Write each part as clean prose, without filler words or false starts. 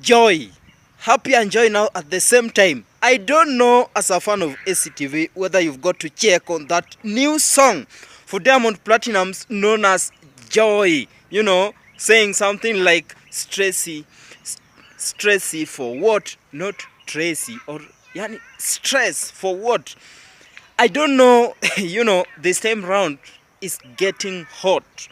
joy. Happy and joy now at the same time. I don't know, as a fan of ACTV, whether you've got to check on that new song for Diamond Platinumz known as Joy. Saying something like stressy for what? Not Tracy, or yani stress for what? I don't know. This time round is getting hot.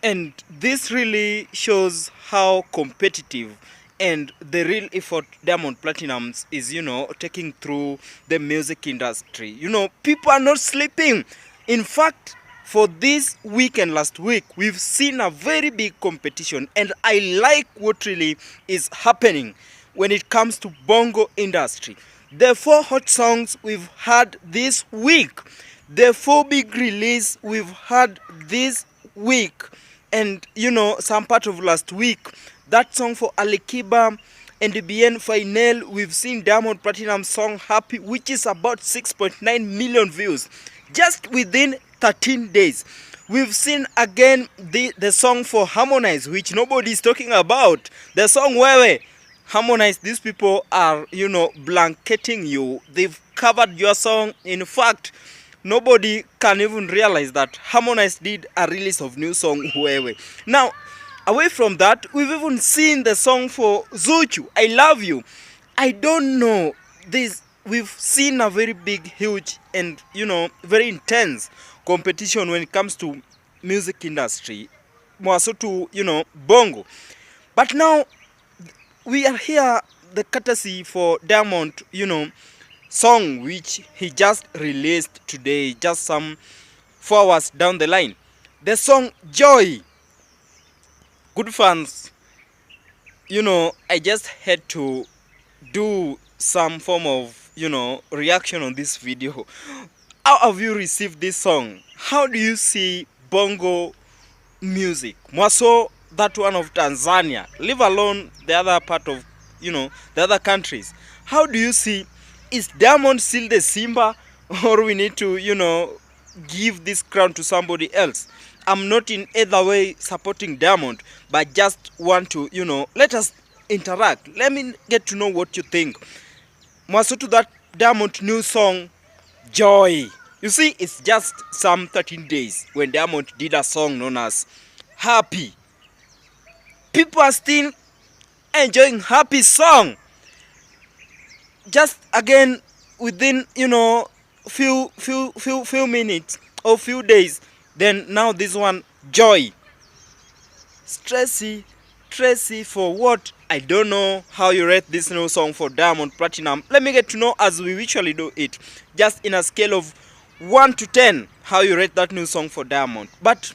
And this really shows how competitive and the real effort Diamond Platinumz is, taking through the music industry. People are not sleeping. In fact, for this week and last week, we've seen a very big competition, and I like what really is happening when it comes to bongo industry. The 4 hot songs we've had this week, the 4 big release we've had this week, and some part of last week, that song for Alikiba and BN Final, we've seen Diamond Platinum song Happy, which is about 6.9 million views just within 13 days. We've seen again the song for Harmonize, which nobody is talking about. The song Wewe. Harmonize, these people are, blanketing you. They've covered your song. In fact, nobody can even realize that Harmonize did a release of new song Wewe. Now, away from that, we've even seen the song for Zuchu, I Love You. I don't know. We've seen a very big, huge, and very intense competition when it comes to music industry, more so to bongo. But now we are here, the courtesy for Diamond song which he just released today, just some 4 hours down the line. The song Joy. Good fans, I just had to do some form of reaction on this video. How have you received this song? How do you see bongo music? More so that one of Tanzania, leave alone the other part of the other countries. How do you see? Is Diamond still the Simba, or we need to give this crown to somebody else? I'm not in either way supporting Diamond, but just want to let us interact. Let me get to know what you think. More so to that Diamond new song Joy. You see, it's just some 13 days when Diamond did a song known as Happy. People are still enjoying Happy song. Just again within few minutes or few days, then now this one Joy. Stressy for what? I don't know how you rate this new song for Diamond Platinum. Let me get to know, as we usually do it, just in a scale of 1 to 10, how you rate that new song for Diamond. But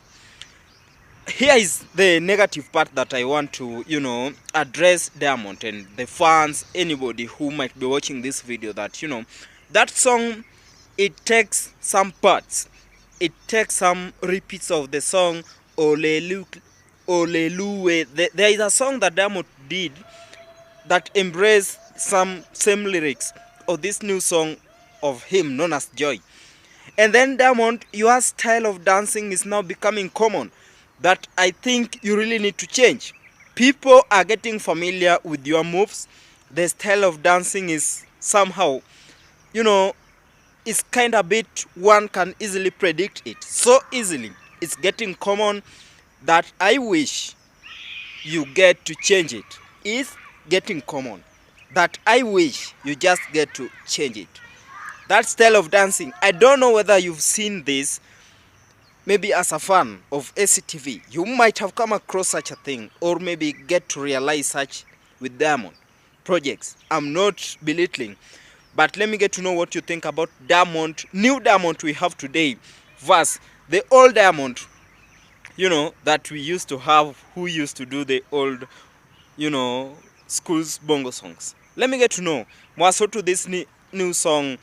here is the negative part that I want to address Diamond and the fans, anybody who might be watching this video, that that song, it takes some parts, it takes some repeats of the song Oleluwe. There is a song that Diamond did that embraced some same lyrics of this new song of him known as Joy. And then Diamond, your style of dancing is now becoming common, that I think you really need to change. People are getting familiar with your moves. The style of dancing is somehow, it's kind of bit, one can easily predict it so easily. It's getting common that I wish you get to change it. It's getting common that I wish you just get to change it. That style of dancing, I don't know whether you've seen this. Maybe as a fan of ACTV, you might have come across such a thing, or maybe get to realize such with Diamond projects. I'm not belittling, but let me get to know what you think about Diamond, new Diamond we have today, versus the old Diamond, that we used to have, who used to do the old, schools bongo songs. Let me get to know. More so to this new song,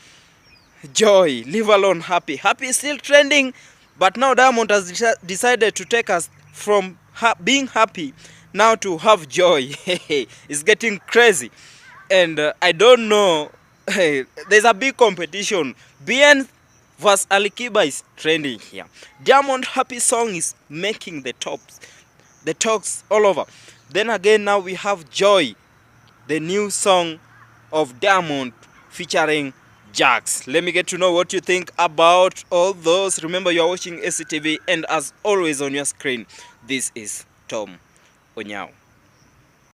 Joy, leave alone Happy. Happy is still trending, but now Diamond has decided to take us from being happy now to have joy. It's getting crazy. And I don't know. There's a big competition. BN vs Alikiba is trending here. Diamond Happy song is making the talks all over. Then again, now we have Joy, the new song of Diamond featuring Jax. Let me get to know what you think about all those. Remember, you are watching SCTV, and as always on your screen, this is Tom Onyao.